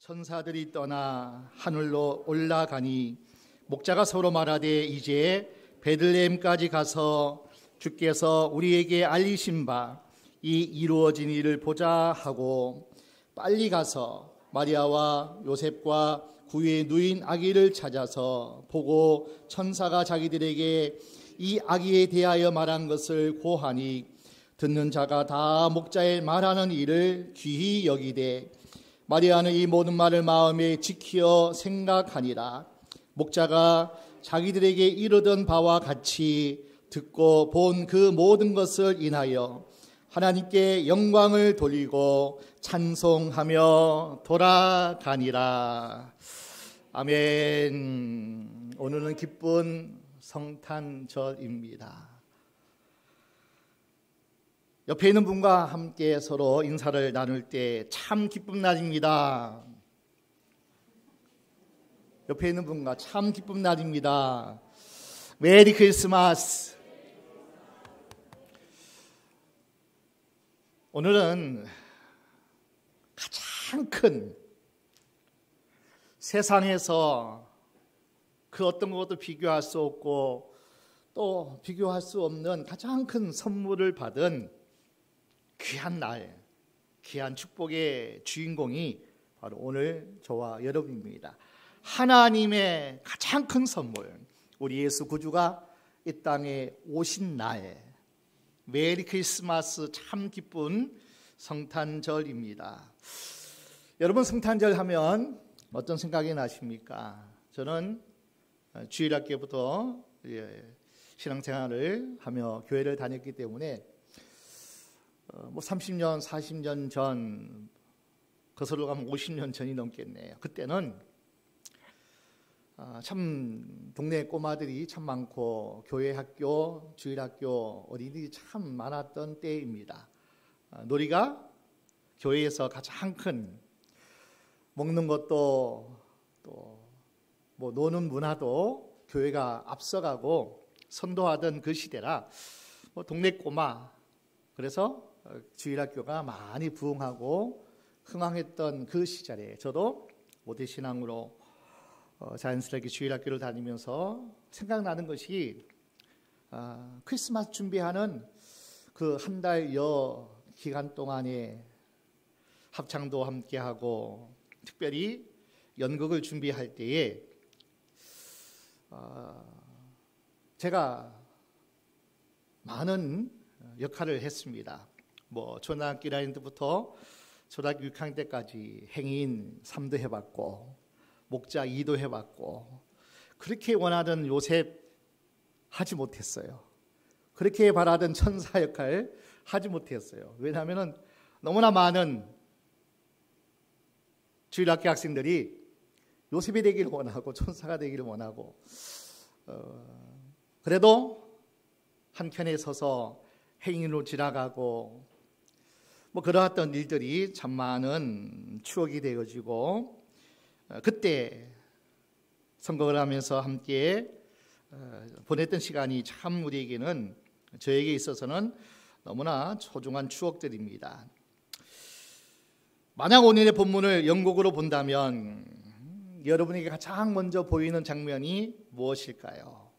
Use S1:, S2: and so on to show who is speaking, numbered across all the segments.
S1: 천사들이 떠나 하늘로 올라가니 목자가 서로 말하되 이제 베들레헴까지 가서 주께서 우리에게 알리신 바 이 이루어진 일을 보자 하고 빨리 가서 마리아와 요셉과 구유에 누인 아기를 찾아서 보고 천사가 자기들에게 이 아기에 대하여 말한 것을 고하니 듣는 자가 다 목자의 말하는 일을 귀히 여기되 마리아는 이 모든 말을 마음에 지키어 생각하니라. 목자가 자기들에게 이르던 바와 같이 듣고 본 그 모든 것을 인하여 하나님께 영광을 돌리고 찬송하며 돌아가니라. 아멘. 오늘은 기쁜 성탄절입니다. 옆에 있는 분과 함께 서로 인사를 나눌 때 참 기쁜 날입니다. 옆에 있는 분과 참 기쁜 날입니다. 메리 크리스마스. 오늘은 가장 큰 세상에서 그 어떤 것도 비교할 수 없고 또 비교할 수 없는 가장 큰 선물을 받은 귀한 날, 귀한 축복의 주인공이 바로 오늘 저와 여러분입니다. 하나님의 가장 큰 선물, 우리 예수 구주가 이 땅에 오신 날, 메리 크리스마스, 참 기쁜 성탄절입니다. 여러분, 성탄절 하면 어떤 생각이 나십니까? 저는 주일학교부터 신앙생활을 하며 교회를 다녔기 때문에 30년, 40년 전, 거슬러 가면 50년 전이 넘겠네요. 그때는 참 동네 꼬마들이 참 많고 교회 학교, 주일학교, 어린이들이 참 많았던 때입니다. 놀이가 교회에서 가장 큰, 먹는 것도 또 뭐 노는 문화도 교회가 앞서가고 선도하던 그 시대라 동네 꼬마, 그래서 주일학교가 많이 부흥하고 흥황했던 그 시절에 저도 모태신앙으로 자연스럽게 주일학교를 다니면서 생각나는 것이 크리스마스 준비하는 그 한 달여 기간 동안에 합창도 함께하고 특별히 연극을 준비할 때에 제가 많은 역할을 했습니다. 초등학교 1학년 때부터 초등학교 6학년 때까지 행인 3도 해봤고 목자 2도 해봤고 그렇게 원하던 요셉 하지 못했어요. 그렇게 바라던 천사 역할 하지 못했어요. 왜냐하면 너무나 많은 주일학교 학생들이 요셉이 되기를 원하고 천사가 되기를 원하고 그래도 한켠에 서서 행인으로 지나가고 그러했던 일들이 참 많은 추억이 되어지고 그때 선곡을 하면서 함께 보냈던 시간이 참 우리에게는, 저에게 있어서는 너무나 소중한 추억들입니다. 만약 오늘의 본문을 연곡으로 본다면 여러분에게 가장 먼저 보이는 장면이 무엇일까요?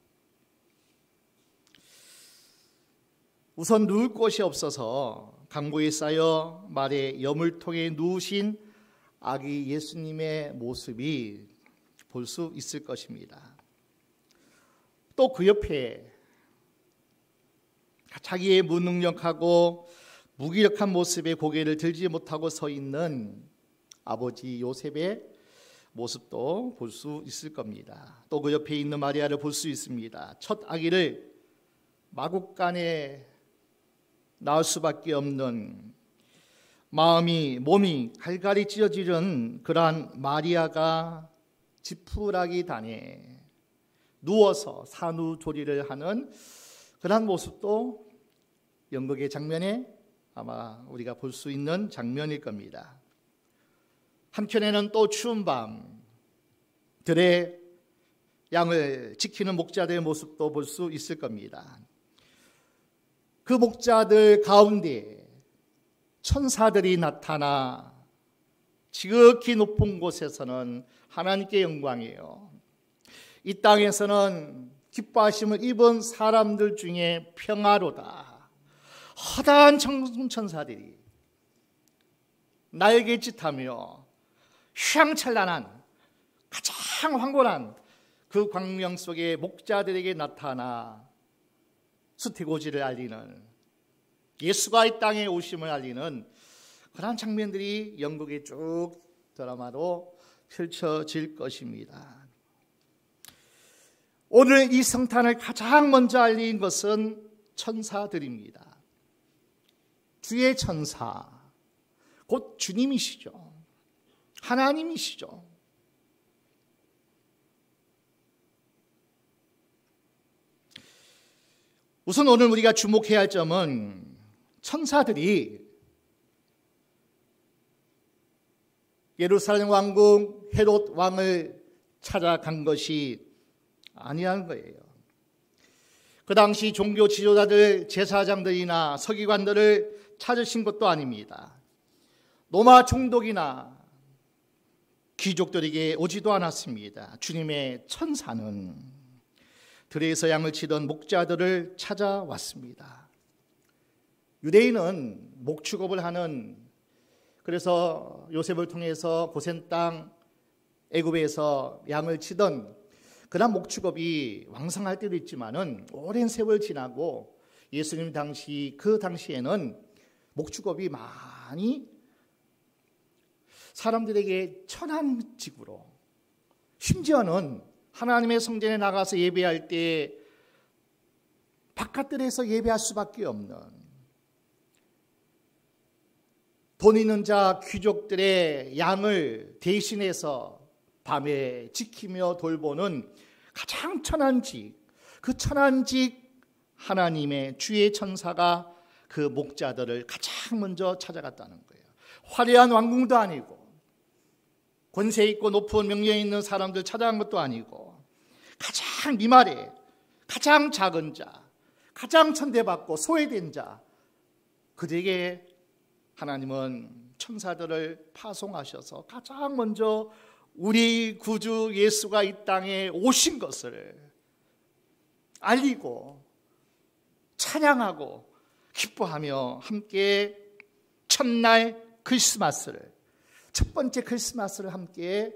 S1: 우선 누울 곳이 없어서 강보에 쌓여 말에 여물통에 누우신 아기 예수님의 모습이 볼 수 있을 것입니다. 또 그 옆에 자기의 무능력하고 무기력한 모습에 고개를 들지 못하고 서 있는 아버지 요셉의 모습도 볼 수 있을 겁니다. 또 그 옆에 있는 마리아를 볼 수 있습니다. 첫 아기를 마국간에 낳을 수밖에 없는, 마음이 몸이 갈갈이 찢어지는 그러한 마리아가 지푸라기 단에 누워서 산후조리를 하는 그러한 모습도 연극의 장면에 아마 우리가 볼 수 있는 장면일 겁니다. 한켠에는 또 추운 밤 들의 양을 지키는 목자들의 모습도 볼 수 있을 겁니다. 그 목자들 가운데 천사들이 나타나 지극히 높은 곳에서는 하나님께 영광이에요. 이 땅에서는 기뻐하심을 입은 사람들 중에 평화로다. 허다한 천사들이 날개짓하며 휘황찬란한 가장 황홀한 그 광명 속에 목자들에게 나타나 수태고지를 알리는, 예수가 이 땅에 오심을 알리는 그런 장면들이 영국의 쭉 드라마로 펼쳐질 것입니다. 오늘 이 성탄을 가장 먼저 알린 것은 천사들입니다. 주의 천사, 곧 주님이시죠. 하나님이시죠. 우선 오늘 우리가 주목해야 할 점은 천사들이 예루살렘 왕궁 헤롯 왕을 찾아간 것이 아니라는 거예요. 그 당시 종교 지도자들, 제사장들이나 서기관들을 찾으신 것도 아닙니다. 로마 총독이나 귀족들에게 오지도 않았습니다. 주님의 천사는 들에서 양을 치던 목자들을 찾아왔습니다. 유대인은 목축업을 하는, 그래서 요셉을 통해서 고센 땅 애굽에서 양을 치던 그런 목축업이 왕성할 때도 있지만은 오랜 세월 지나고 예수님 그 당시에는 목축업이 많이 사람들에게 천한직으로, 심지어는 하나님의 성전에 나가서 예배할 때 바깥들에서 예배할 수밖에 없는, 돈 있는 자 귀족들의 양을 대신해서 밤에 지키며 돌보는 가장 천한직, 그 천한직 하나님의 주의 천사가 그 목자들을 가장 먼저 찾아갔다는 거예요. 화려한 왕궁도 아니고 권세 있고 높은 명예 있는 사람들 찾아간 것도 아니고 가장 미말에 가장 작은 자, 가장 천대받고 소외된 자, 그들에게 하나님은 천사들을 파송하셔서 가장 먼저 우리 구주 예수가 이 땅에 오신 것을 알리고 찬양하고 기뻐하며 함께 첫날 크리스마스를, 첫 번째 크리스마스를 함께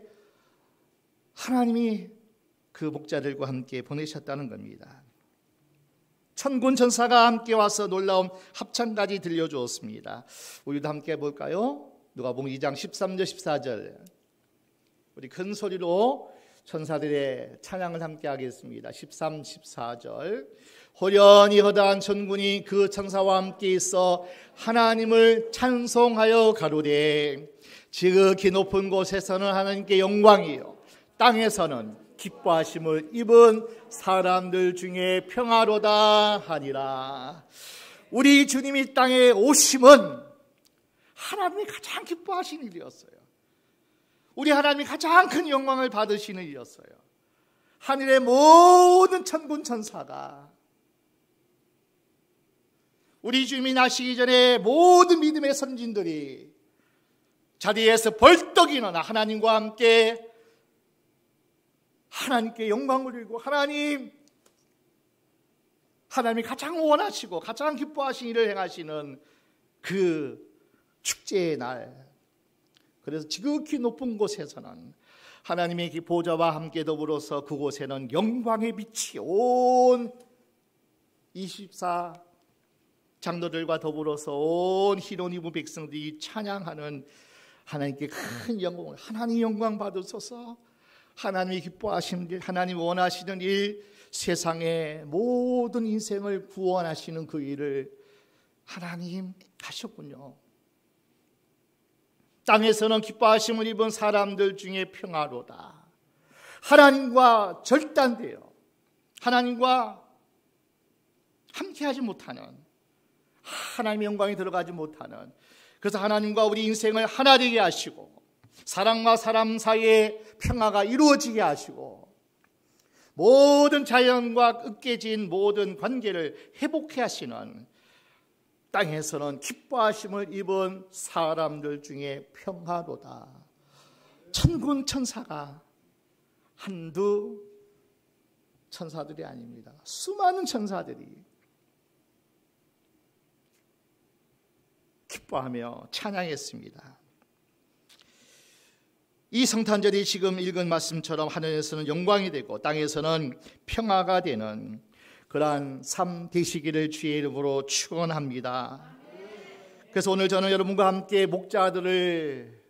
S1: 하나님이 그 목자들과 함께 보내셨다는 겁니다. 천군 천사가 함께 와서 놀라운 합창까지 들려주었습니다. 우리도 함께 볼까요? 누가복음 2장 13절 14절 우리 큰 소리로 천사들의 찬양을 함께 하겠습니다. 13, 14절 호련히 허다한 천군이 그 천사와 함께 있어 하나님을 찬송하여 가로되 지극히 높은 곳에서는 하나님께 영광이요 땅에서는 기뻐하심을 입은 사람들 중에 평화로다 하니라. 우리 주님이 땅에 오심은 하나님이 가장 기뻐하시는 일이었어요. 우리 하나님이 가장 큰 영광을 받으시는 일이었어요. 하늘의 모든 천군 천사가 우리 주님이 나시기 전에 모든 믿음의 선진들이 자리에서 벌떡 일어나 하나님과 함께 하나님께 영광을 드리고 하나님이 가장 원하시고 가장 기뻐하신 일을 행하시는 그 축제의 날, 그래서 지극히 높은 곳에서는 하나님의 보좌와 함께 더불어서 그곳에는 영광의 빛이 온 24 장로들과 더불어서 온 흰옷 입은 백성들이 찬양하는 하나님께 큰 영광을, 하나님 영광 받으소서, 하나님이 기뻐하시는 일, 하나님 원하시는 일, 세상의 모든 인생을 구원하시는 그 일을 하나님 하셨군요. 땅에서는 기뻐하심을 입은 사람들 중에 평화로다. 하나님과 절단되어 하나님과 함께하지 못하는, 하나님의 영광이 들어가지 못하는, 그래서 하나님과 우리 인생을 하나 되게 하시고 사람과 사람 사이에 평화가 이루어지게 하시고 모든 자연과 으깨진 모든 관계를 회복해 하시는, 땅에서는 기뻐하심을 입은 사람들 중에 평화로다. 천군 천사가 한두 천사들이 아닙니다. 수많은 천사들이 기뻐하며 찬양했습니다. 이 성탄절이 지금 읽은 말씀처럼 하늘에서는 영광이 되고 땅에서는 평화가 되는 그러한 삶 되시기를 주의 이름으로 축원합니다. 그래서 오늘 저는 여러분과 함께 목자들을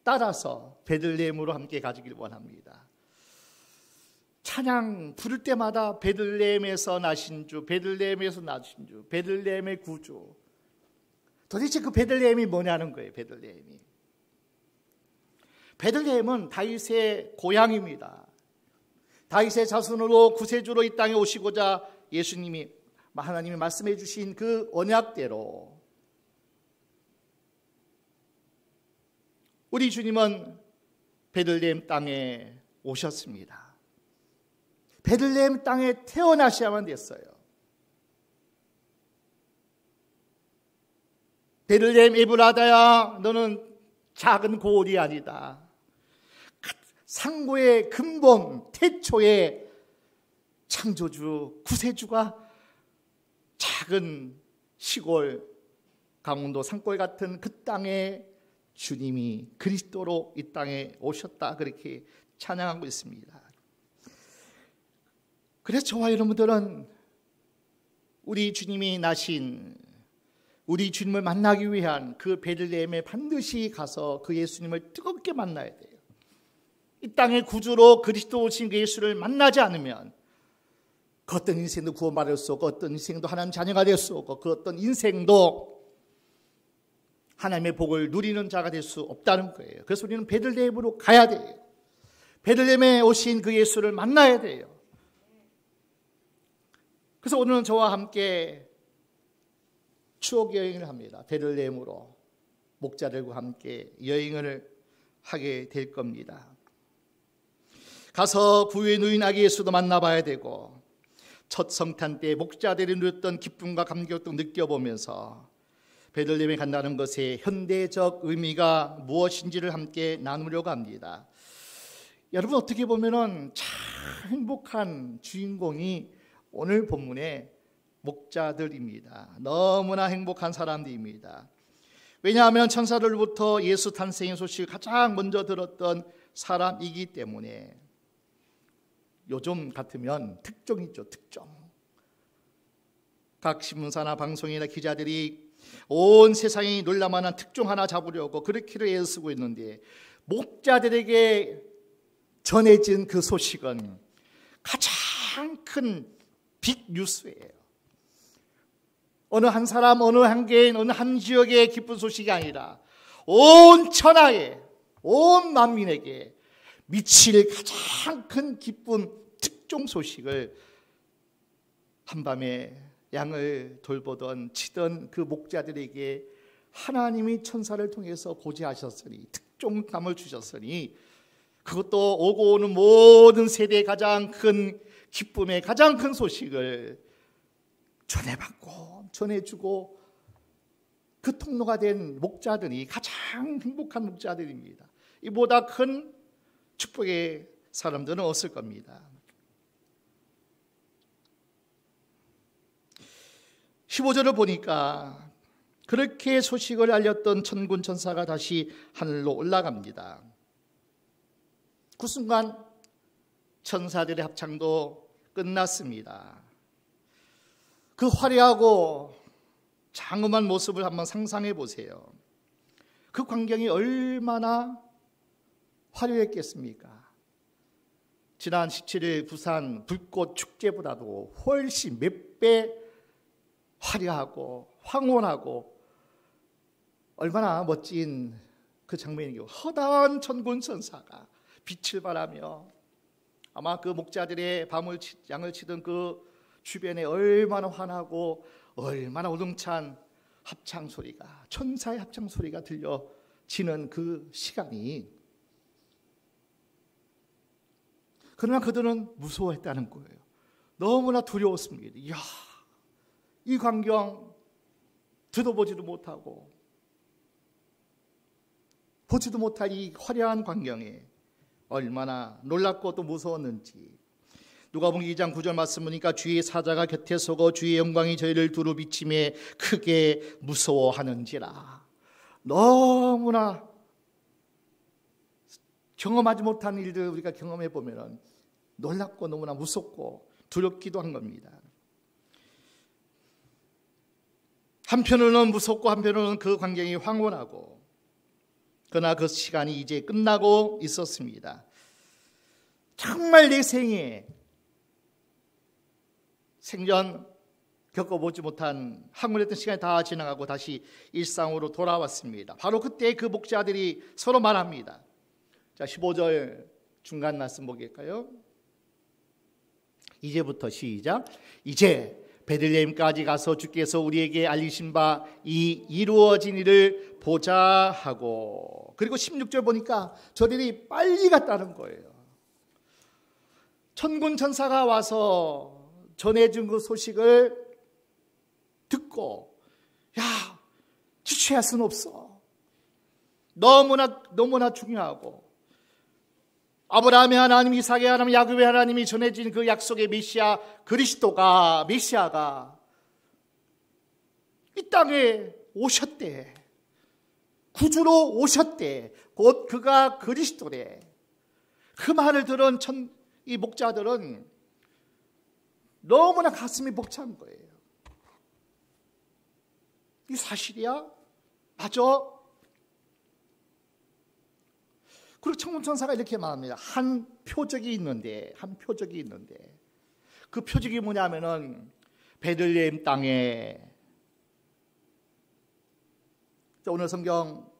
S1: 따라서 베들레헴으로 함께 가지길 원합니다. 찬양 부를 때마다 베들레헴에서 나신 주, 베들레헴에서 나신 주, 베들레헴의 구주. 도대체 그 베들레헴이 뭐냐는 거예요. 베들레헴은 다윗의 고향입니다. 다윗의 자손으로 구세주로 이 땅에 오시고자 예수님이 하나님이 말씀해 주신 그 언약대로 우리 주님은 베들레헴 땅에 오셨습니다. 베들레헴 땅에 태어나셔야만 됐어요. 베들레헴 에브라다야, 너는 작은 고을이 아니다. 상고의 근본 태초의 창조주 구세주가 작은 시골 강원도 산골 같은 그 땅에 주님이 그리스도로 이 땅에 오셨다, 그렇게 찬양하고 있습니다. 그래서 저와 여러분들은 우리 주님이 나신, 우리 주님을 만나기 위한 그 베들레헴에 반드시 가서 그 예수님을 뜨겁게 만나야 돼요. 이 땅의 구주로 그리스도 오신 그 예수를 만나지 않으면 그 어떤 인생도 구원받을 수 없고, 어떤 인생도 하나님 자녀가 될 수 없고, 그 어떤 인생도 하나님의 복을 누리는 자가 될 수 없다는 거예요. 그래서 우리는 베들레헴으로 가야 돼요. 베들레헴에 오신 그 예수를 만나야 돼요. 그래서 오늘은 저와 함께 추억 여행을 합니다. 베들레헴으로 목자들과 함께 여행을 하게 될 겁니다. 가서 구유에 누인 아기 예수도 만나봐야 되고, 첫 성탄 때 목자들이 누렸던 기쁨과 감격도 느껴보면서 베들레헴에 간다는 것의 현대적 의미가 무엇인지를 함께 나누려고 합니다. 여러분, 어떻게 보면은 참 행복한 주인공이 오늘 본문의 목자들입니다. 너무나 행복한 사람들입니다. 왜냐하면 천사들로부터 예수 탄생의 소식을 가장 먼저 들었던 사람이기 때문에. 요즘 같으면 특종이죠, 특종. 각 신문사나 방송이나 기자들이 온 세상이 놀랄만한 특종 하나 잡으려고 그렇게 애쓰고 있는데, 목자들에게 전해진 그 소식은 가장 큰 빅뉴스예요. 어느 한 사람, 어느 한 개인, 어느 한 지역의 기쁜 소식이 아니라 온 천하에, 온 만민에게 미칠 가장 큰 기쁜 특종 소식을 한밤에 양을 돌보던 치던 그 목자들에게 하나님이 천사를 통해서 고지하셨으니, 특종감을 주셨으니, 그것도 오고 오는 모든 세대의 가장 큰 기쁨의 가장 큰 소식을 전해받고 전해주고, 그 통로가 된 목자들이 가장 행복한 목자들입니다. 이보다 큰 축복의 사람들은 없을 겁니다. 15절을 보니까 그렇게 소식을 알렸던 천군 천사가 다시 하늘로 올라갑니다. 그 순간 천사들의 합창도 끝났습니다. 그 화려하고 장엄한 모습을 한번 상상해 보세요. 그 광경이 얼마나 화려했겠습니까? 지난 17일 부산 불꽃 축제보다도 훨씬 몇 배 화려하고 황홀하고 얼마나 멋진 그 장면이고, 허다한 천군 천사가 빛을 발하며 아마 그 목자들의 양을 치던 그 주변에 얼마나 환하고 얼마나 우렁찬 합창 소리가, 천사의 합창 소리가 들려지는 그 시간이, 그러나 그들은 무서워했다는 거예요. 너무나 두려웠습니다. 이야, 이 광경 들어보지도 못하고 보지도 못할 이 화려한 광경에 얼마나 놀랍고 또 무서웠는지. 누가복음 2장 9절 말씀 보니까 주의 사자가 곁에 서고 주의 영광이 저희를 두루 비침에 크게 무서워하는지라. 너무나 경험하지 못한 일들 우리가 경험해 보면 놀랍고 너무나 무섭고 두렵기도 한 겁니다. 한편으로는 무섭고 한편으로는 그 광경이 황홀하고, 그러나 그 시간이 이제 끝나고 있었습니다. 정말 내 생에 생전 겪어보지 못한 황홀했던 시간이 다 지나가고 다시 일상으로 돌아왔습니다. 바로 그때 그 목자들이 서로 말합니다. 자, 15절 중간 말씀 보겠까요? 이제부터 시작. 이제 베들레헴까지 가서 주께서 우리에게 알리신 바 이 이루어진 일을 보자 하고, 그리고 16절 보니까 저들이 빨리 갔다는 거예요. 천군 천사가 와서 전해준 그 소식을 듣고, 야, 지체할 수는 없어. 너무나 중요하고, 아브라함의 하나님, 이삭의 하나님, 야곱의 하나님이 전해진 그 약속의 메시아 메시아가 이 땅에 오셨대. 구주로 오셨대. 곧 그가 그리스도래. 그 말을 들은 이 목자들은 너무나 가슴이 벅찬 거예요. 이 사실이야? 맞아? 그리고 천군천사가 이렇게 말합니다. 한 표적이 있는데 그 표적이 뭐냐면은 베들레헴 땅에, 오늘 성경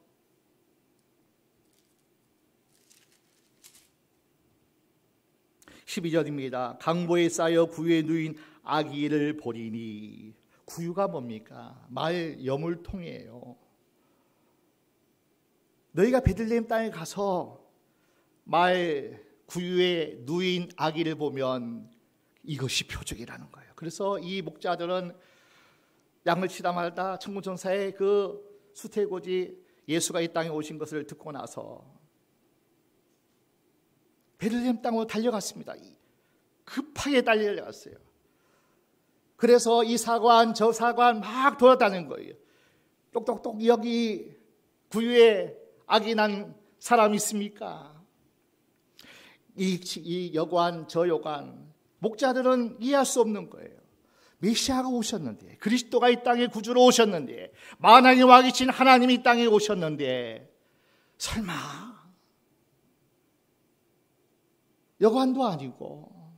S1: 12절입니다. 강보에 쌓여 구유에 누인 아기를 보리니. 구유가 뭡니까? 말 여물통이에요. 너희가 베들레헴 땅에 가서 말 구유에 누인 아기를 보면 이것이 표적이라는 거예요. 그래서 이 목자들은 양을 치다 말다 천군천사의 그 수태고지 예수가 이 땅에 오신 것을 듣고 나서 베들레헴 땅으로 달려갔습니다. 급하게 달려갔어요. 그래서 이 사관 저 사관 막 돌아다니는 거예요. 똑똑똑, 여기 구유에 아기 난 사람 있습니까? 이 여관 저 여관, 목자들은 이해할 수 없는 거예요. 메시아가 오셨는데, 그리스도가 이 땅에 구주로 오셨는데, 만왕의 왕이신 하나님이 이 땅에 오셨는데, 설마 여관도 아니고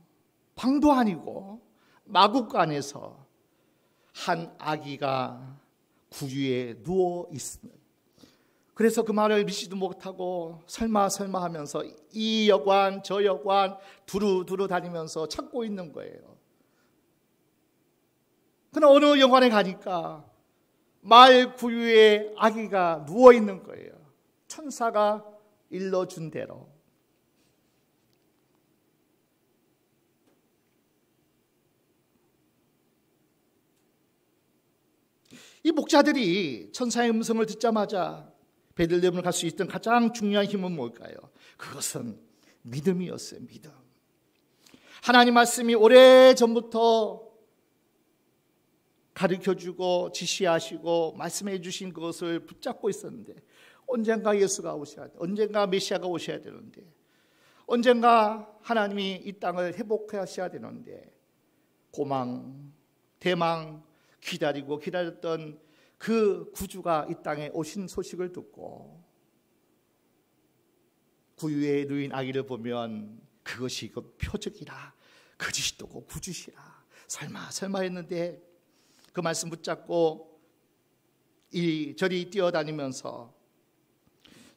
S1: 방도 아니고 마구간에서 한 아기가 구유에 누워 있습니다. 그래서 그 말을 믿지도 못하고 설마 하면서 이 여관 저 여관 두루 다니면서 찾고 있는 거예요. 그러나 어느 여관에 가니까 말 구유에 아기가 누워 있는 거예요. 천사가 일러준 대로. 이 목자들이 천사의 음성을 듣자마자 베들레헴을 갈 수 있던 가장 중요한 힘은 뭘까요? 그것은 믿음이었어요. 믿음. 하나님 말씀이 오래전부터 가르쳐주고 지시하시고 말씀해 주신 그것을 붙잡고 있었는데, 언젠가 예수가 오셔야 돼. 언젠가 메시아가 오셔야 되는데, 언젠가 하나님이 이 땅을 회복하셔야 되는데, 고망, 대망 기다렸던 그 구주가 이 땅에 오신 소식을 듣고 구유에 누인 아기를 보면 그것이 그 표적이라, 그리스도고 구주시라, 설마 했는데 그 말씀 붙잡고 이저리 뛰어다니면서,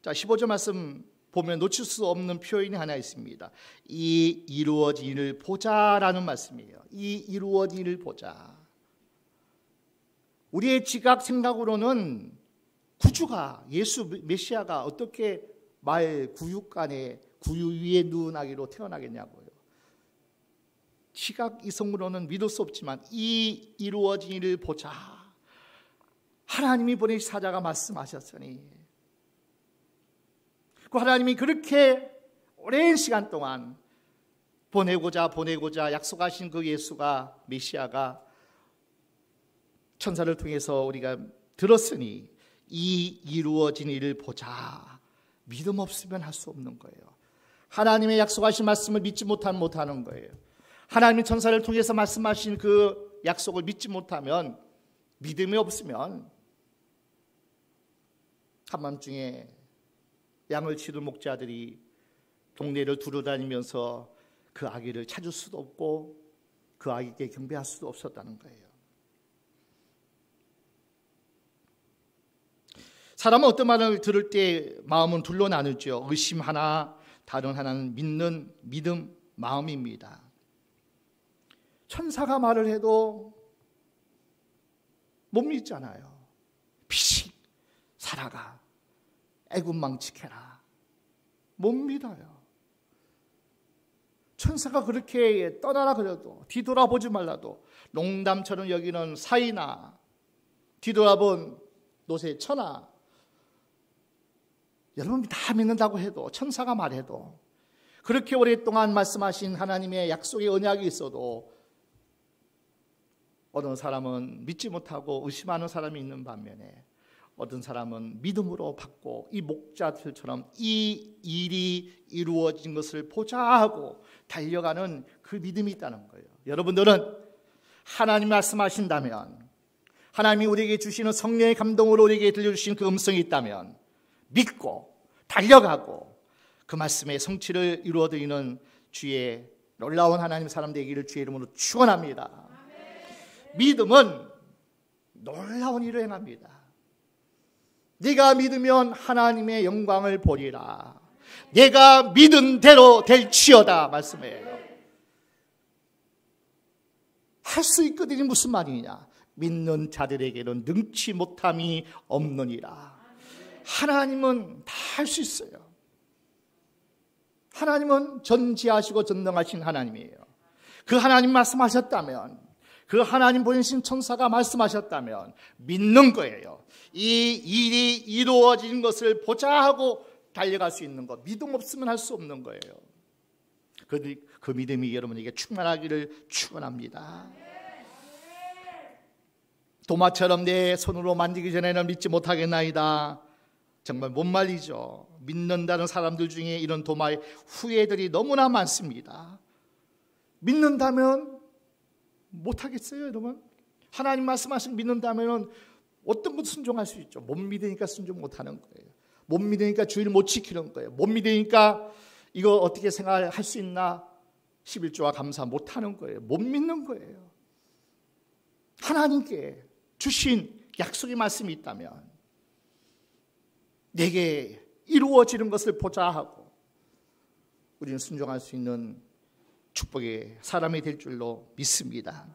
S1: 자 15절 말씀 보면 놓칠 수 없는 표현이 하나 있습니다. 이 이루어진 일을 보자라는 말씀이에요. 이 이루어진 일을 보자. 우리의 지각 생각으로는 구주가, 예수 메시아가 어떻게 말 구유간에 구유 위에 누운 아기로 태어나겠냐고요. 지각 이성으로는 믿을 수 없지만 이 이루어진 일을 보자. 하나님이 보내신 사자가 말씀하셨으니 그 하나님이 그렇게 오랜 시간 동안 보내고자 약속하신 그 예수가, 메시아가 천사를 통해서 우리가 들었으니 이 이루어진 일을 보자. 믿음 없으면 할 수 없는 거예요. 하나님의 약속하신 말씀을 믿지 못하는 거예요. 하나님의 천사를 통해서 말씀하신 그 약속을 믿지 못하면, 믿음이 없으면 한밤중에 양을 치는 목자들이 동네를 두루다니면서 그 아기를 찾을 수도 없고 그 아기께 경배할 수도 없었다는 거예요. 사람은 어떤 말을 들을 때 마음은 둘로 나누죠. 의심 하나, 다른 하나는 믿는 믿음, 마음입니다. 천사가 말을 해도 못 믿잖아요. 피식 살아가, 애굽 지켜라, 못 믿어요. 천사가 그렇게 떠나라 그래도, 뒤돌아보지 말라도 농담처럼 여기는 사이나 뒤돌아본 노새 천하, 여러분 다 믿는다고 해도, 천사가 말해도, 그렇게 오랫동안 말씀하신 하나님의 약속의 언약이 있어도 어떤 사람은 믿지 못하고 의심하는 사람이 있는 반면에 어떤 사람은 믿음으로 받고 이 목자들처럼 이 일이 이루어진 것을 보자 하고 달려가는 그 믿음이 있다는 거예요. 여러분들은 하나님 말씀하신다면, 하나님이 우리에게 주시는 성령의 감동으로 우리에게 들려주신 그 음성이 있다면 믿고 달려가고 그 말씀의 성취를 이루어드리는 주의 놀라운 하나님 사람 되기를 주의 이름으로 축원합니다. 믿음은 놀라운 일을 행합니다. 네가 믿으면 하나님의 영광을 보리라. 내가 믿은 대로 될지어다 말씀이에요. 할 수 있거든요. 무슨 말이냐? 믿는 자들에게는 능치 못함이 없느니라. 하나님은 다 할 수 있어요. 하나님은 전지하시고 전능하신 하나님이에요. 그 하나님 말씀하셨다면, 그 하나님 보내신 천사가 말씀하셨다면 믿는 거예요. 이 일이 이루어진 것을 보자 하고 달려갈 수 있는 것, 믿음 없으면 할 수 없는 거예요. 그 믿음이 여러분에게 충만하기를 축원합니다. 도마처럼 내 손으로 만지기 전에는 믿지 못하겠나이다. 정말 못 말리죠. 믿는다는 사람들 중에 이런 도마의 후예들이 너무나 많습니다. 믿는다면 못하겠어요, 여러분? 하나님 말씀하신 믿는다면 어떤 것 순종할 수 있죠. 못 믿으니까 순종 못하는 거예요. 못 믿으니까 주의를 못 지키는 거예요. 못 믿으니까 이거 어떻게 생활할 수 있나 11조와 감사 못하는 거예요. 못 믿는 거예요. 하나님께 주신 약속의 말씀이 있다면 내게 이루어지는 것을 보자 하고 우리는 순종할 수 있는 축복의 사람이 될 줄로 믿습니다.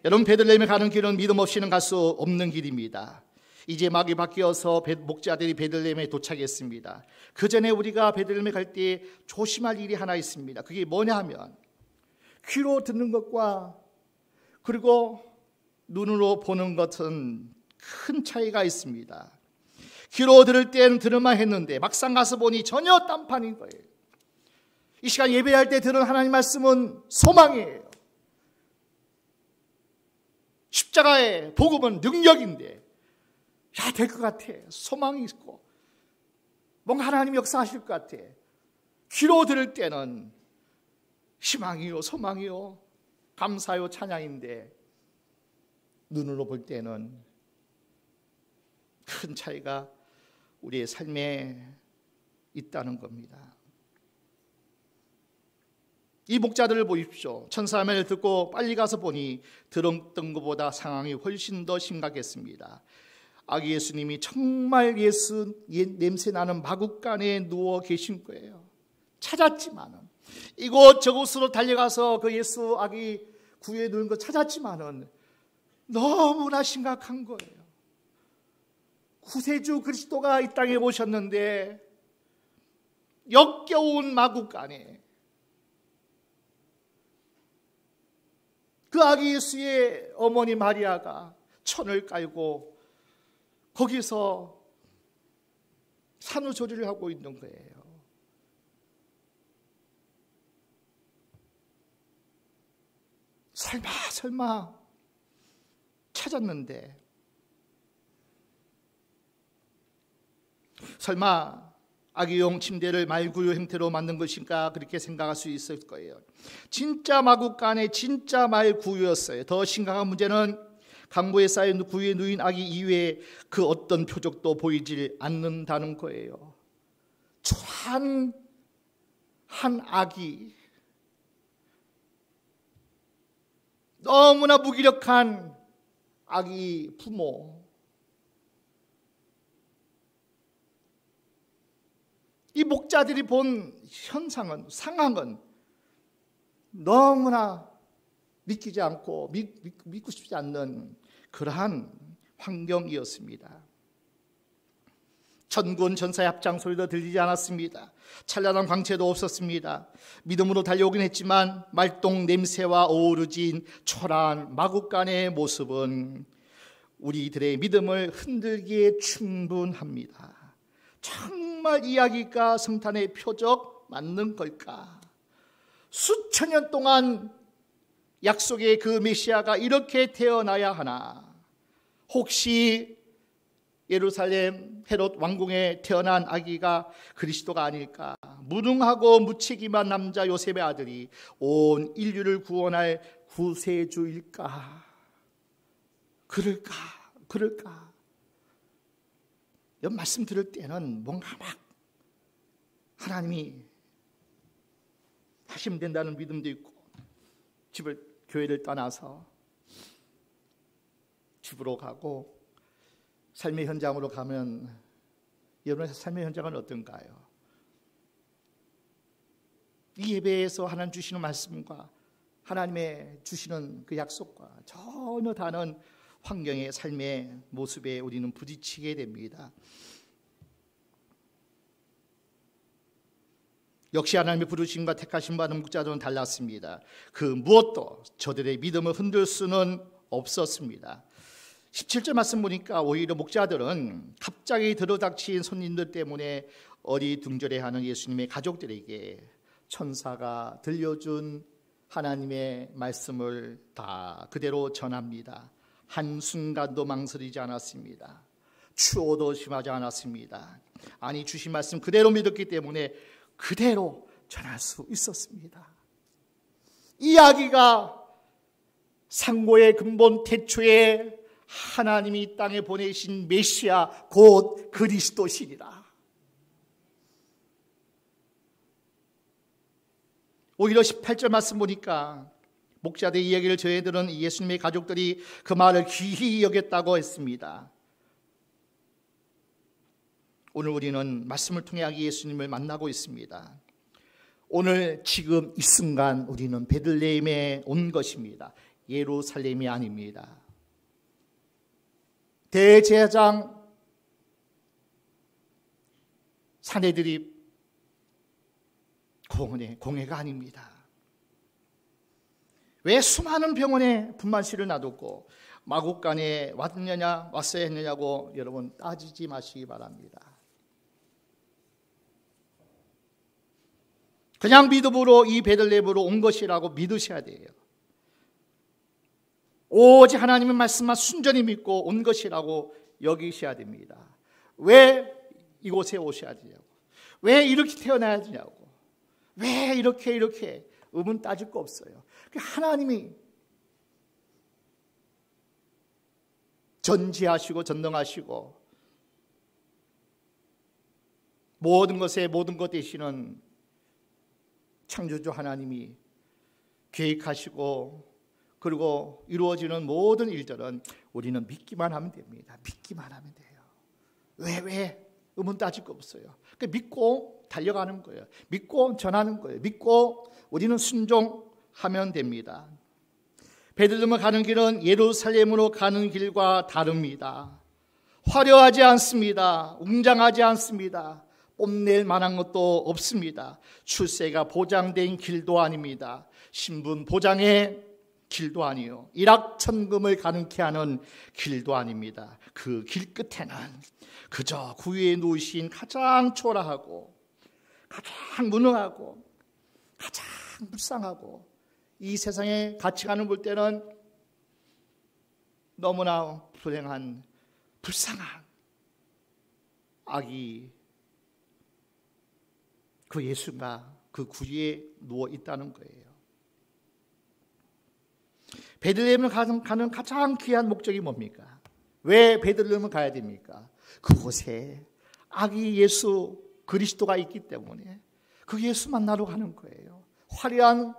S1: 여러분, 베들레헴에 가는 길은 믿음 없이는 갈 수 없는 길입니다. 이제 막이 바뀌어서 목자들이 베들레헴에 도착했습니다. 그 전에 우리가 베들레헴에 갈 때 조심할 일이 하나 있습니다. 그게 뭐냐 하면 귀로 듣는 것과 그리고 눈으로 보는 것은 큰 차이가 있습니다. 귀로 들을 때는 들을만 했는데 막상 가서 보니 전혀 딴판인 거예요. 이 시간 예배할 때 들은 하나님 말씀은 소망이에요. 십자가의 복음은 능력인데 될 것 같아. 소망이 있고 뭔가 하나님 역사하실 것 같아. 귀로 들을 때는 희망이요, 소망이요, 감사요, 찬양인데 눈으로 볼 때는 큰 차이가 우리의 삶에 있다는 겁니다. 이 목자들을 보십시오. 천사의 말을 듣고 빨리 가서 보니 들었던 것보다 상황이 훨씬 더 심각했습니다. 아기 예수님이 정말 예수 냄새 나는 마구간에 누워 계신 거예요. 찾았지만은 이곳저곳으로 달려가서 그 예수 아기 구해 놓은 거 찾았지만은 너무나 심각한 거예요. 구세주 그리스도가 이 땅에 오셨는데 역겨운 마구간에 그 아기 예수의 어머니 마리아가 천을 깔고 거기서 산후조리를 하고 있는 거예요. 설마 찾았는데, 설마 아기용 침대를 말구유 형태로 만든 것인가 그렇게 생각할 수 있을 거예요. 진짜 마구간에 진짜 말구유였어요. 더 심각한 문제는 강보에 쌓인 구유에 누인 아기 이외에 그 어떤 표적도 보이질 않는다는 거예요. 초라한 한 아기, 너무나 무기력한 아기 부모, 이 목자들이 본 현상은, 상황은 너무나 믿기지 않고 믿고 싶지 않는 그러한 환경이었습니다. 전군 전사의 합장 소리도 들리지 않았습니다. 찬란한 광채도 없었습니다. 믿음으로 달려오긴 했지만 말똥 냄새와 어우러진 초라한 마구간의 모습은 우리들의 믿음을 흔들기에 충분합니다. 정말 이야기가 성탄의 표적 맞는 걸까? 수천 년 동안 약속의 그 메시아가 이렇게 태어나야 하나? 혹시 예루살렘 헤롯 왕궁에 태어난 아기가 그리스도가 아닐까? 무능하고 무책임한 남자 요셉의 아들이 온 인류를 구원할 구세주일까? 그럴까? 이 말씀 들을 때는 뭔가 막 하나님이 하시면 된다는 믿음도 있고, 교회를 떠나서 집으로 가고 삶의 현장으로 가면 여러분의 삶의 현장은 어떤가요? 이 예배에서 하나님 주시는 말씀과 하나님의 주시는 그 약속과 전혀 다른 환경의 삶의 모습에 우리는 부딪히게 됩니다. 역시 하나님의 부르심과 택하심 받은 목자들은 달랐습니다. 그 무엇도 저들의 믿음을 흔들 수는 없었습니다. 17절 말씀 보니까 오히려 목자들은 갑자기 들어닥친 손님들 때문에 어리둥절해하는 예수님의 가족들에게 천사가 들려준 하나님의 말씀을 다 그대로 전합니다. 한순간도 망설이지 않았습니다. 추호도 심하지 않았습니다. 아니, 주신 말씀 그대로 믿었기 때문에 그대로 전할 수 있었습니다. 이야기가 상고의 근본 태초에 하나님이 이 땅에 보내신 메시아 곧 그리스도시리라. 오히려 18절 말씀 보니까 목자들의 이야기를 전해들은 예수님의 가족들이 그 말을 귀히 여겼다고 했습니다. 오늘 우리는 말씀을 통해 아기 예수님을 만나고 있습니다. 오늘 지금 이 순간 우리는 베들레헴에 온 것입니다. 예루살렘이 아닙니다. 대제사장 사내들이 공회가 아닙니다. 왜 수많은 병원에 분만실을 놔뒀고 마국간에 왔어야 했느냐고 여러분 따지지 마시기 바랍니다. 그냥 믿음으로 이 베들레헴으로 온 것이라고 믿으셔야 돼요. 오직 하나님의 말씀만 순전히 믿고 온 것이라고 여기셔야 됩니다. 왜 이곳에 오셔야 되냐고, 왜 이렇게 태어나야 되냐고, 왜 이렇게 의문 따질 거 없어요. 하나님이 전지하시고 전능하시고 모든 것에 모든 것 되시는 창조주 하나님이 계획하시고 그리고 이루어지는 모든 일들은 우리는 믿기만 하면 됩니다. 믿기만 하면 돼요. 왜 의문 따질 거 없어요. 그러니까 믿고 달려가는 거예요. 믿고 전하는 거예요. 믿고 우리는 순종하면 됩니다. 베들레헴을 가는 길은 예루살렘으로 가는 길과 다릅니다. 화려하지 않습니다. 웅장하지 않습니다. 뽐낼 만한 것도 없습니다. 출세가 보장된 길도 아닙니다. 신분 보장에 길도 아니요, 일확천금을 가능케 하는 길도 아닙니다. 그 길 끝에는 그저 구유에 누우신 가장 초라하고 가장 무능하고 가장 불쌍하고 이 세상의 가치관을 볼 때는 너무나 불행한 불쌍한 아기, 그 예수가 그 구유에 누워 있다는 거예요. 베들레헴을 가는 가장 귀한 목적이 뭡니까? 왜 베들레헴을 가야 됩니까? 그곳에 아기 예수 그리스도가 있기 때문에 그 예수 만나러 가는 거예요. 화려한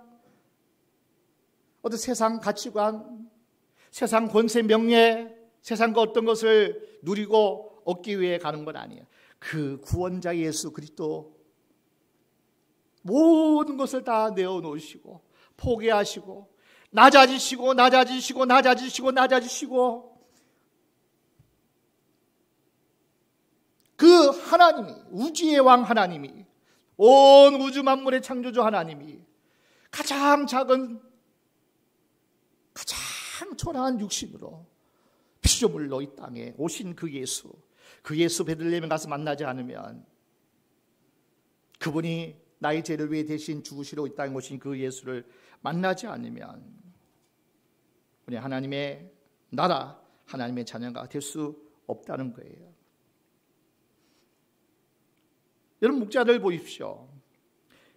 S1: 어떤 세상 가치관, 세상 권세 명예, 세상 그 어떤 것을 누리고 얻기 위해 가는 건 아니에요. 그 구원자 예수 그리스도 모든 것을 다 내어놓으시고 포기하시고 낮아지시고 그 하나님이, 우주의 왕 하나님이, 온 우주 만물의 창조주 하나님이 가장 작은 가장 초라한 육신으로 피조물로 이 땅에 오신 그 예수 베들레헴에 가서 만나지 않으면, 그분이 나의 죄를 위해 대신 죽으시러 이 땅에 오신 그 예수를 만나지 않으면 우리 하나님의 나라, 하나님의 자녀가 될 수 없다는 거예요. 여러분, 목자들 보십시오.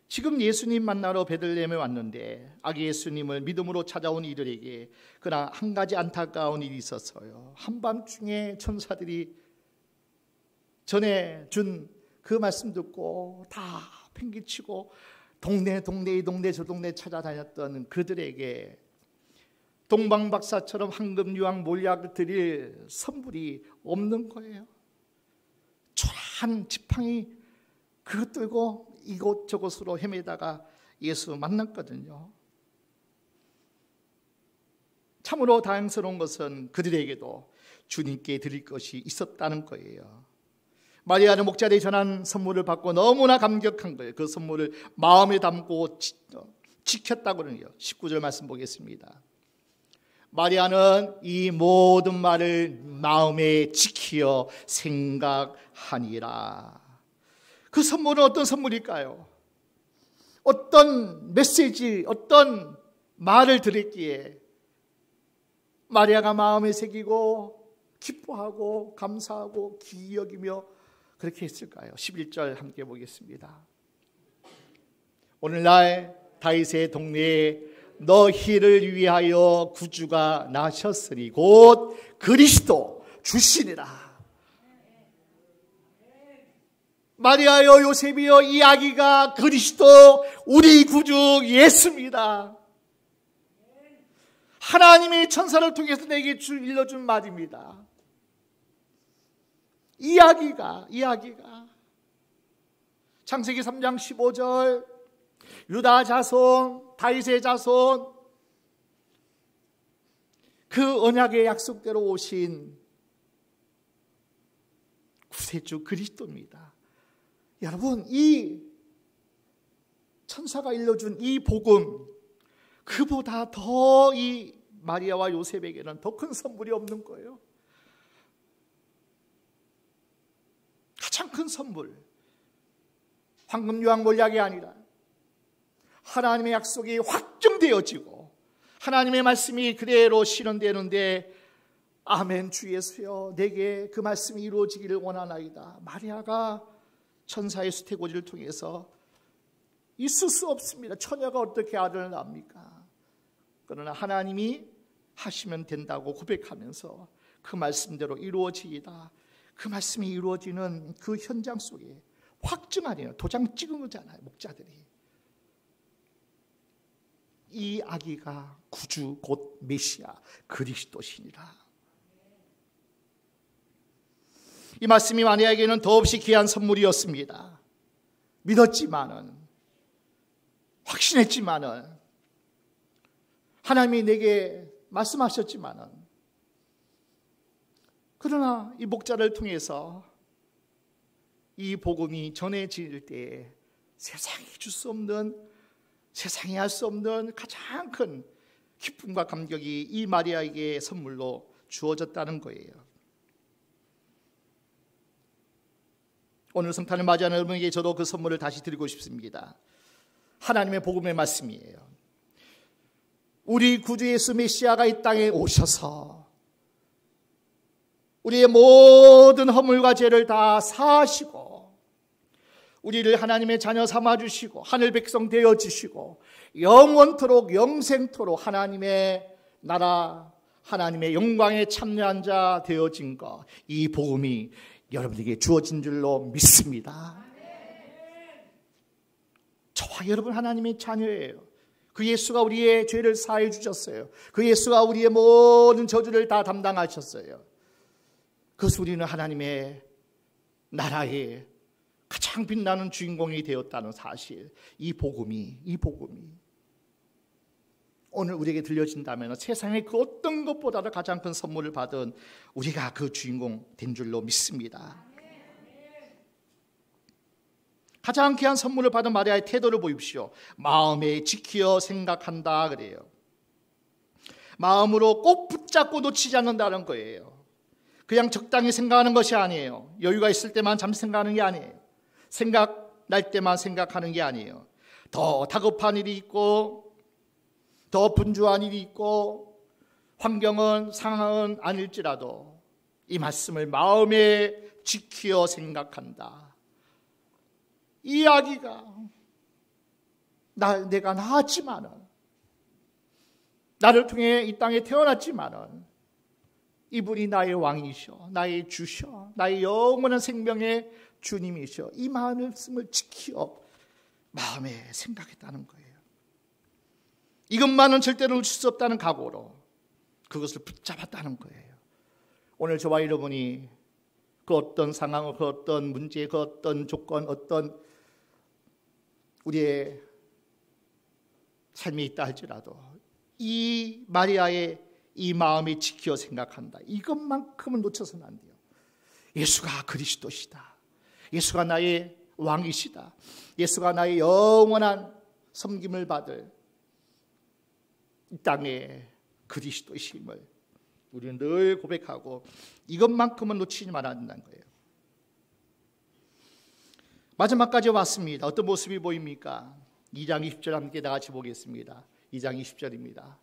S1: 지금 예수님 만나러 베들레헴에 왔는데 아기 예수님을 믿음으로 찾아온 이들에게 그러나 한 가지 안타까운 일이 있었어요. 한밤중에 천사들이 전에 준 그 말씀 듣고 다 팽개치고 이 동네 저 동네 찾아다녔던 그들에게 동방박사처럼 황금 유황 몰약을 드릴 선물이 없는 거예요. 초라한 지팡이 그것 들고 이곳저곳으로 헤매다가 예수 만났거든요. 참으로 다행스러운 것은 그들에게도 주님께 드릴 것이 있었다는 거예요. 마리아는 목자들이 전한 선물을 받고 너무나 감격한 거예요. 그 선물을 마음에 담고 지켰다고 그러네요. 19절 말씀 보겠습니다. 마리아는 이 모든 말을 마음에 지키어 생각하니라. 그 선물은 어떤 선물일까요? 어떤 메시지, 어떤 말을 들었기에 마리아가 마음에 새기고 기뻐하고 감사하고 귀히 여기며 그렇게 했을까요? 11절 함께 보겠습니다. 오늘날 다윗의 동네에 너희를 위하여 구주가 나셨으니 곧 그리스도 주시니라. 마리아여 요셉이여, 이 아기가 그리스도 우리 구주 예수입니다. 하나님이 천사를 통해서 내게 일러준 말입니다. 이 아기가 창세기 3장 15절 유다 자손, 다윗의 자손, 그 언약의 약속대로 오신 구세주 그리스도입니다. 여러분, 이 천사가 일러준 이 복음, 그보다 더 이 마리아와 요셉에게는 더 큰 선물이 없는 거예요. 가장 큰 선물, 황금 유황 몰약이 아니라 하나님의 약속이 확정되어지고 하나님의 말씀이 그대로 실현되는데, 아멘 주 예수여, 내게 그 말씀이 이루어지기를 원하나이다. 마리아가 천사의 수태고지를 통해서 있을 수 없습니다. 처녀가 어떻게 아들을 낳습니까? 그러나 하나님이 하시면 된다고 고백하면서 그 말씀대로 이루어지이다. 그 말씀이 이루어지는 그 현장 속에 확증 아니에요. 도장 찍은 거잖아요. 목자들이. 이 아기가 구주 곧 메시아 그리스도시니라. 이 말씀이 마리아에게는 더없이 귀한 선물이었습니다. 믿었지만은, 확신했지만은, 하나님이 내게 말씀하셨지만은, 그러나 이 목자를 통해서 이 복음이 전해질 때에 세상이 줄 수 없는, 세상이 할 수 없는 가장 큰 기쁨과 감격이 이 마리아에게 선물로 주어졌다는 거예요. 오늘 성탄을 맞이하는 여러분에게 저도 그 선물을 다시 드리고 싶습니다. 하나님의 복음의 말씀이에요. 우리 구주 예수 메시아가 이 땅에 오셔서 우리의 모든 허물과 죄를 다 사하시고 우리를 하나님의 자녀 삼아주시고 하늘 백성 되어주시고 영원토록 영생토록 하나님의 나라 하나님의 영광에 참여한 자 되어진 것, 이 복음이 여러분에게 주어진 줄로 믿습니다. 저와 여러분 하나님의 자녀예요. 그 예수가 우리의 죄를 사해 주셨어요. 그 예수가 우리의 모든 저주를 다 담당하셨어요. 그래서 우리는 하나님의 나라의 가장 빛나는 주인공이 되었다는 사실, 이 복음이 오늘 우리에게 들려진다면 세상의 그 어떤 것보다도 가장 큰 선물을 받은 우리가 그 주인공 된 줄로 믿습니다. 가장 귀한 선물을 받은 마리아의 태도를 보십시오. 마음에 지키어 생각한다 그래요. 마음으로 꼭 붙잡고 놓치지 않는다는 거예요. 그냥 적당히 생각하는 것이 아니에요. 여유가 있을 때만 잠시 생각하는 게 아니에요. 생각날 때만 생각하는 게 아니에요. 더 다급한 일이 있고 더 분주한 일이 있고 환경은 상황은 아닐지라도 이 말씀을 마음에 지키어 생각한다. 이 아기가 내가 낳았지만은 나를 통해 이 땅에 태어났지만은 이분이 나의 왕이셔, 나의 주셔, 나의 영원한 생명의 주님이셔. 이 말씀을 지키어 마음에 생각했다는 거예요. 이것만은 절대로 놓칠 수 없다는 각오로 그것을 붙잡았다는 거예요. 오늘 저와 여러분이 그 어떤 상황, 그 어떤 문제, 그 어떤 조건, 어떤 우리의 삶이 있다 할지라도 이 마리아의 이 마음이 지켜 생각한다. 이것만큼은 놓쳐서는 안 돼요. 예수가 그리스도시다. 예수가 나의 왕이시다. 예수가 나의 영원한 섬김을 받을 이 땅의 그리스도이심을 우리는 늘 고백하고 이것만큼은 놓치지 말아야 된다는 거예요. 마지막까지 왔습니다. 어떤 모습이 보입니까? 2장 20절 함께 다 같이 보겠습니다. 2장 20절입니다.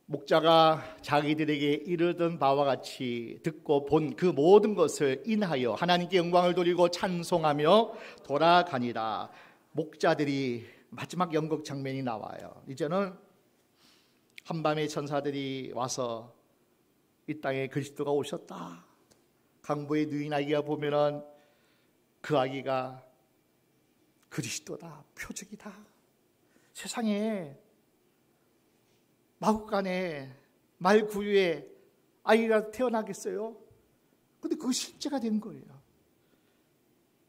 S1: 목자가 자기들에게 이르던 바와 같이 듣고 본 그 모든 것을 인하여 하나님께 영광을 돌리고 찬송하며 돌아가니라. 목자들이 마지막 연극 장면이 나와요. 이제는 한밤의 천사들이 와서 이 땅에 그리스도가 오셨다. 강보의 누인 아기가 보면은 그 아기가 그리스도다, 표적이다. 세상에 마구간에 말구유에 아이가 태어나겠어요? 근데 그거 실제가 된 거예요.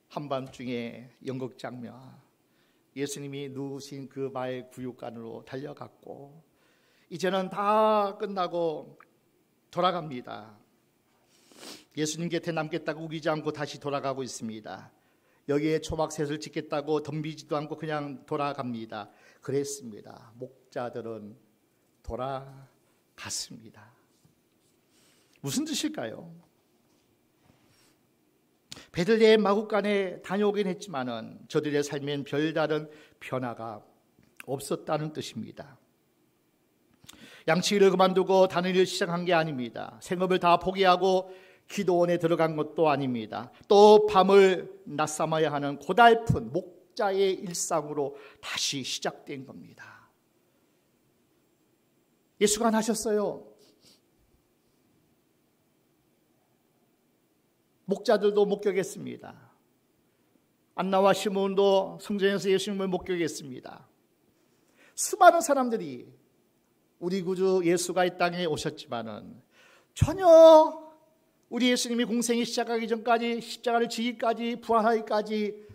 S1: 한밤중에 연극 장면, 예수님이 누우신 그 말 구유간으로 달려갔고 이제는 다 끝나고 돌아갑니다. 예수님 곁에 남겠다고 우기지 않고 다시 돌아가고 있습니다. 여기에 초막셋을 짓겠다고 덤비지도 않고 그냥 돌아갑니다. 그랬습니다. 목자들은 돌아갔습니다. 무슨 뜻일까요? 베들레헴 마구간에 다녀오긴 했지만은 저들의 삶엔 별다른 변화가 없었다는 뜻입니다. 양치기를 그만두고 다른 일을 시작한 게 아닙니다. 생업을 다 포기하고 기도원에 들어간 것도 아닙니다. 또 밤을 낮삼아야 하는 고달픈 목자의 일상으로 다시 시작된 겁니다. 예수가 나셨어요. 목자들도 목격했습니다. 안나와 시몬도 성전에서 예수님을 목격했습니다. 수많은 사람들이 우리 구주 예수가 이 땅에 오셨지만은 전혀 우리 예수님이 공생이 시작하기 전까지 십자가를 지기까지 부활하기까지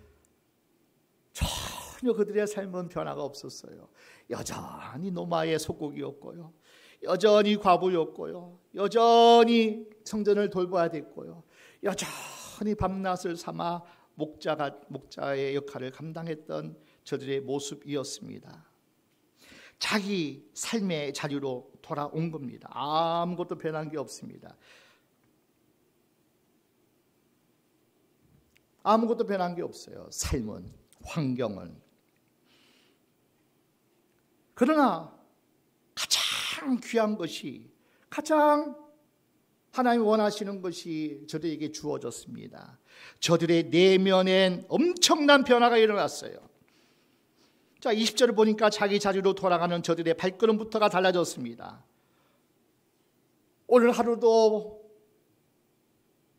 S1: 전혀 그들의 삶은 변화가 없었어요. 여전히 노마의 속국이었고요. 여전히 과부였고요. 여전히 성전을 돌봐야 됐고요. 여전히 밤낮을 삼아 목자의 역할을 감당했던 저들의 모습이었습니다. 자기 삶의 자리로 돌아온 겁니다. 아무것도 변한 게 없습니다. 아무것도 변한 게 없어요. 삶은, 환경은. 그러나 가장 귀한 것이, 가장 하나님이 원하시는 것이 저들에게 주어졌습니다. 저들의 내면엔 엄청난 변화가 일어났어요. 자, 20절을 보니까 자기 자리로 돌아가는 저들의 발걸음부터가 달라졌습니다. 오늘 하루도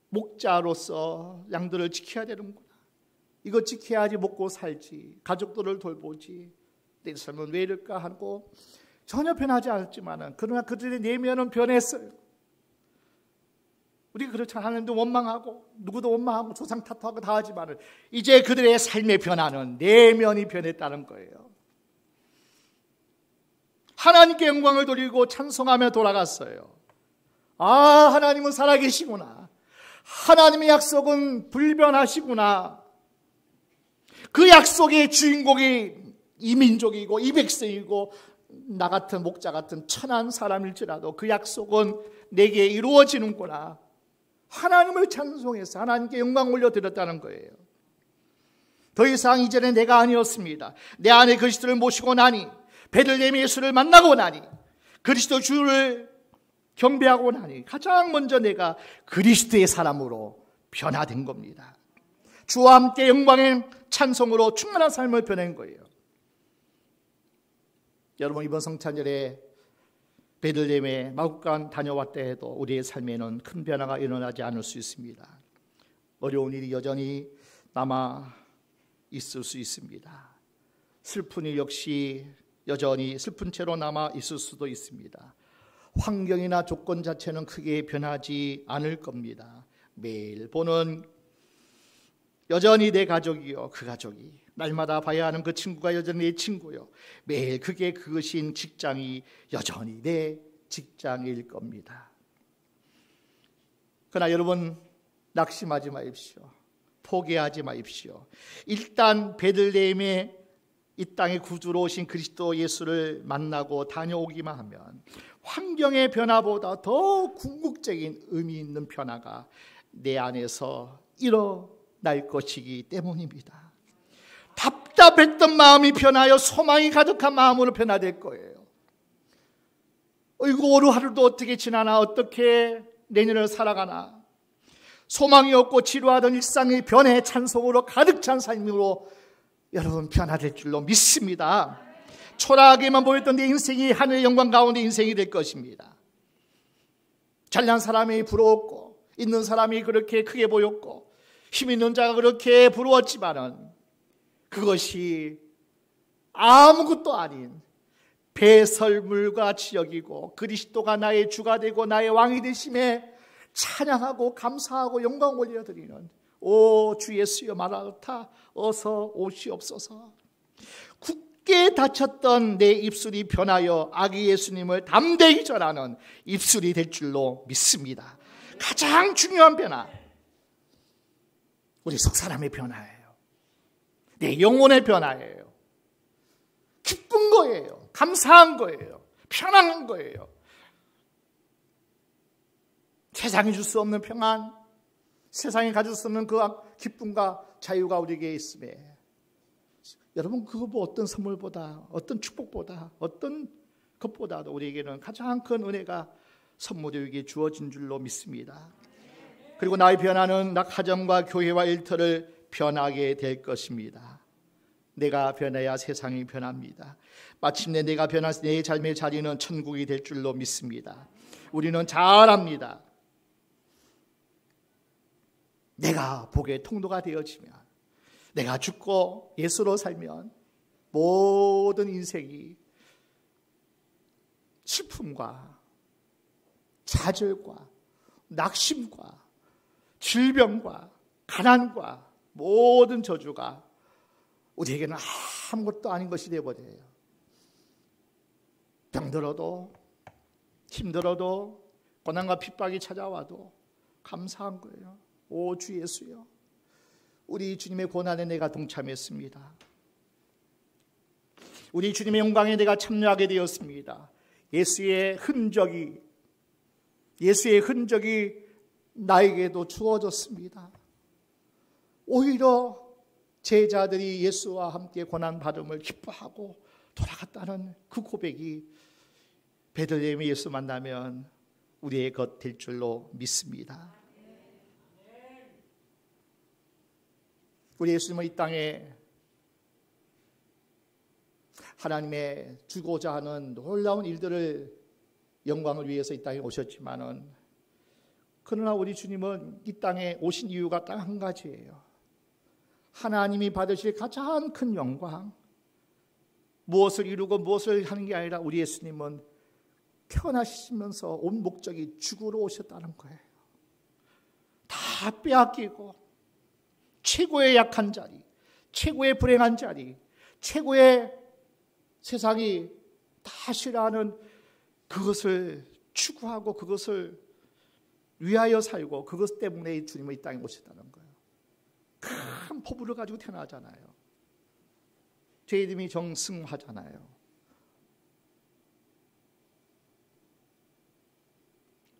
S1: 목자로서 양들을 지켜야 되는구나. 이거 지켜야지 먹고 살지. 가족들을 돌보지. 내 삶은 왜 이럴까 하고 전혀 변하지 않았지만, 그러나 그들의 내면은 변했어요. 우리가 그렇지 하나님도 원망하고 누구도 원망하고 조상 탓하고 다 하지만 이제 그들의 삶의 변화는 내면이 변했다는 거예요. 하나님께 영광을 돌리고 찬송하며 돌아갔어요. 아, 하나님은 살아계시구나. 하나님의 약속은 불변하시구나. 그 약속의 주인공이 이 민족이고 이 백성이고 나 같은 목자 같은 천한 사람일지라도 그 약속은 내게 이루어지는구나. 하나님을 찬송해서 하나님께 영광 올려드렸다는 거예요. 더 이상 이제는 내가 아니었습니다. 내 안에 그리스도를 모시고 나니, 베들레헴 예수를 만나고 나니, 그리스도 주를 경배하고 나니 가장 먼저 내가 그리스도의 사람으로 변화된 겁니다. 주와 함께 영광의 찬송으로 충만한 삶을 보낸 거예요. 여러분, 이번 성찬절에 베들레헴에 마국간 다녀왔다 해도 우리의 삶에는 큰 변화가 일어나지 않을 수 있습니다. 어려운 일이 여전히 남아 있을 수 있습니다. 슬픈 일 역시 여전히 슬픈 채로 남아 있을 수도 있습니다. 환경이나 조건 자체는 크게 변하지 않을 겁니다. 매일 보는 여전히 내 가족이요, 그 가족이, 날마다 봐야 하는 그 친구가 여전히 내 친구요, 매일 그것인 직장이 여전히 내 직장일 겁니다. 그러나 여러분, 낙심하지 마십시오. 포기하지 마십시오. 일단 베들레헴에 이 땅의 구주로 오신 그리스도 예수를 만나고 다녀오기만 하면 환경의 변화보다 더 궁극적인 의미 있는 변화가 내 안에서 일어날 것이기 때문입니다. 답답했던 마음이 변하여 소망이 가득한 마음으로 변화될 거예요. 어이구, 오늘 하루도 어떻게 지나나, 어떻게 내년을 살아가나, 소망이 없고 지루하던 일상의 변해 찬송으로 가득 찬 삶으로 여러분 변화될 줄로 믿습니다. 초라하게만 보였던 내 인생이 하늘의 영광 가운데 인생이 될 것입니다. 잘난 사람이 부러웠고 있는 사람이 그렇게 크게 보였고 힘 있는 자가 그렇게 부러웠지만은 그것이 아무것도 아닌 배설물과 지역이고 그리스도가 나의 주가 되고 나의 왕이 되심에 찬양하고 감사하고 영광 올려드리는 오 주 예수여 마라나타 어서 오시옵소서. 굳게 닫혔던 내 입술이 변하여 아기 예수님을 담대히 전하는 입술이 될 줄로 믿습니다. 가장 중요한 변화, 우리 속 사람의 변화예요. 내 영혼의 변화예요. 기쁜 거예요. 감사한 거예요. 편안한 거예요. 세상이 줄 수 없는 평안, 세상이 가질 수 없는 그 기쁨과 자유가 우리에게 있음에 여러분, 그거 뭐 어떤 선물보다, 어떤 축복보다, 어떤 것보다도 우리에게는 가장 큰 은혜가 선물이 주어진 줄로 믿습니다. 그리고 나의 변화는 나 가정과 교회와 일터를 변하게 될 것입니다. 내가 변해야 세상이 변합니다. 마침내 내가 변해서 내 삶의 자리는 천국이 될 줄로 믿습니다. 우리는 잘 압니다. 내가 복의 통로가 되어지면, 내가 죽고 예수로 살면 모든 인생이 슬픔과 좌절과 낙심과 질병과 가난과 모든 저주가 우리에게는 아무것도 아닌 것이 되어버려요. 병들어도 힘들어도 고난과 핍박이 찾아와도 감사한 거예요. 오 주 예수여, 우리 주님의 고난에 내가 동참했습니다. 우리 주님의 영광에 내가 참여하게 되었습니다. 예수의 흔적이 나에게도 주어졌습니다. 오히려 제자들이 예수와 함께 고난받음을 기뻐하고 돌아갔다는 그 고백이 베들레헴에 예수 만나면 우리의 것 될 줄로 믿습니다. 우리 예수님은 이 땅에 하나님의 주고자 하는 놀라운 일들을 영광을 위해서 이 땅에 오셨지만은, 그러나 우리 주님은 이 땅에 오신 이유가 딱 한 가지예요. 하나님이 받으실 가장 큰 영광, 무엇을 이루고 무엇을 하는 게 아니라 우리 예수님은 태어나시면서 온 목적이 죽으러 오셨다는 거예요. 다 빼앗기고 최고의 약한 자리, 최고의 불행한 자리, 최고의 세상이 다 싫어하는 그것을 추구하고 그것을 위하여 살고, 그것 때문에 주님은 이 땅에 오셨다는 거예요. 큰 포부를 가지고 태어나잖아요. 제 이름이 정승화잖아요.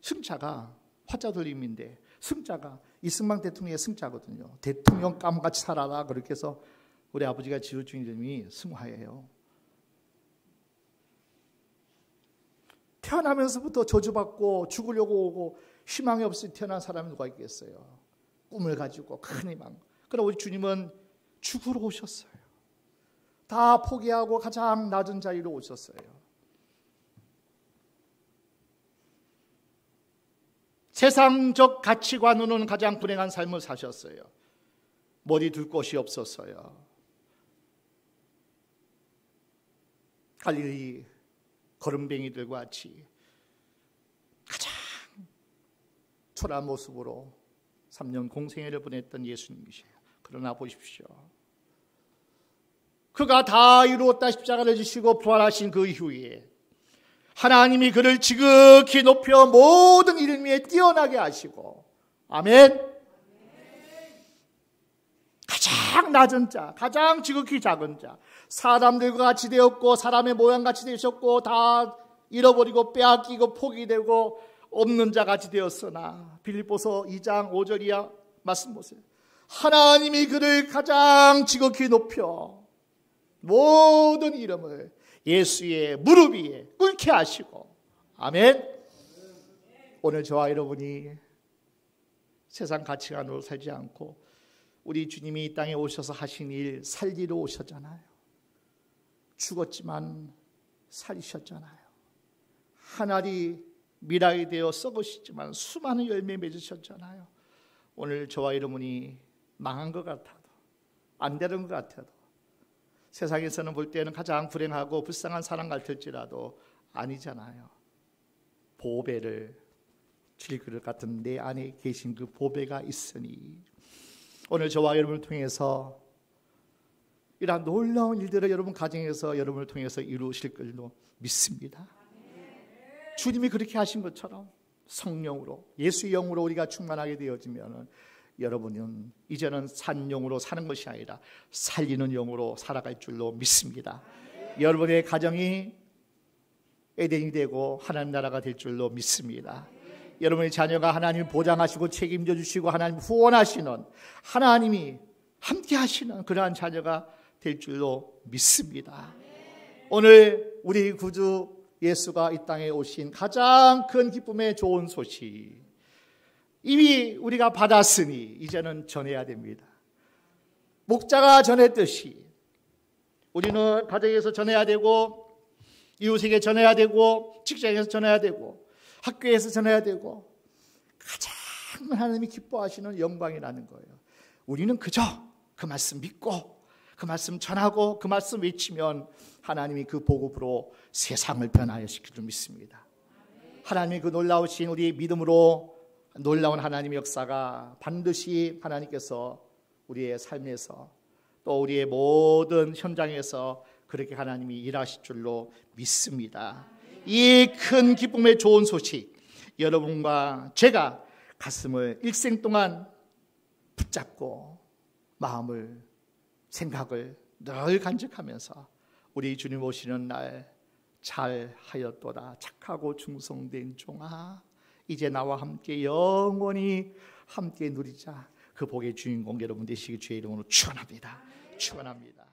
S1: 승자가 화자 돌림인데, 승자가 이승만 대통령의 승자거든요. 대통령 감같이 살아라, 그렇게 해서 우리 아버지가 지어준 이름이 승화예요. 태어나면서부터 저주받고 죽으려고 오고 희망이 없이 태어난 사람이 누가 있겠어요? 꿈을 가지고 큰 희망. 그러나 우리 주님은 죽으러 오셨어요. 다 포기하고 가장 낮은 자리로 오셨어요. 세상적 가치관으로는 가장 불행한 삶을 사셨어요. 머리 둘 곳이 없었어요. 갈릴리 거름뱅이들과 같이 가장 초라한 모습으로 3년 공생애를 보냈던 예수님이세요. 그러나 보십시오. 그가 다 이루었다 십자가를 지시고 부활하신 그 이후에 하나님이 그를 지극히 높여 모든 이름 위에 뛰어나게 하시고, 아멘. 가장 낮은 자, 가장 지극히 작은 자, 사람들과 같이 되었고 사람의 모양같이 되셨고 다 잃어버리고 빼앗기고 포기되고 없는 자같이 되었으나, 빌립보서 2장 5절이야 말씀 보세요. 하나님이 그를 가장 지극히 높여 모든 이름을 예수의 무릎 위에 꿇게 하시고, 아멘. 오늘 저와 여러분이 세상 가치관으로 살지 않고 우리 주님이 이 땅에 오셔서 하신 일 살리러 오셨잖아요. 죽었지만 살리셨잖아요. 한 알이 미라이 되어 썩으시지만 수많은 열매 맺으셨잖아요. 오늘 저와 여러분이 망한 것 같아도, 안 되는 것 같아도, 세상에서는 볼 때는 가장 불행하고 불쌍한 사람 같을지라도 아니잖아요. 보배를 질그릇 같은 내 안에 계신 그 보배가 있으니, 오늘 저와 여러분을 통해서 이러한 놀라운 일들을 여러분 가정에서 여러분을 통해서 이루실 걸로 믿습니다. 주님이 그렇게 하신 것처럼 성령으로, 예수의 영으로 우리가 충만하게 되어지면 여러분은 이제는 산 영으로 사는 것이 아니라 살리는 영으로 살아갈 줄로 믿습니다. 여러분의 가정이 에덴이 되고 하나님 나라가 될 줄로 믿습니다. 여러분의 자녀가 하나님이 보장하시고 책임져 주시고 하나님 후원하시는, 하나님이 함께 하시는 그러한 자녀가 될 줄로 믿습니다. 오늘 우리 구주 예수가 이 땅에 오신 가장 큰 기쁨의 좋은 소식, 이미 우리가 받았으니 이제는 전해야 됩니다. 목자가 전했듯이 우리는 가정에서 전해야 되고, 이웃에게 전해야 되고, 직장에서 전해야 되고, 학교에서 전해야 되고, 가장 하나님이 기뻐하시는 영광이라는 거예요. 우리는 그저 그 말씀 믿고 그 말씀 전하고 그 말씀 외치면 하나님이 그 복음으로 세상을 변화시킬 줄 믿습니다. 하나님의 그 놀라우신 우리 믿음으로 놀라운 하나님의 역사가 반드시 하나님께서 우리의 삶에서 또 우리의 모든 현장에서 그렇게 하나님이 일하실 줄로 믿습니다. 이 큰 기쁨의 좋은 소식, 여러분과 제가 가슴을 일생 동안 붙잡고 마음을, 생각을 늘 간직하면서 우리 주님 오시는 날 잘하였도다 착하고 충성된 종아, 이제 나와 함께 영원히 함께 누리자. 그 복의 주인공 여러분 되시기 주의 이름으로 축원합니다. 축원합니다.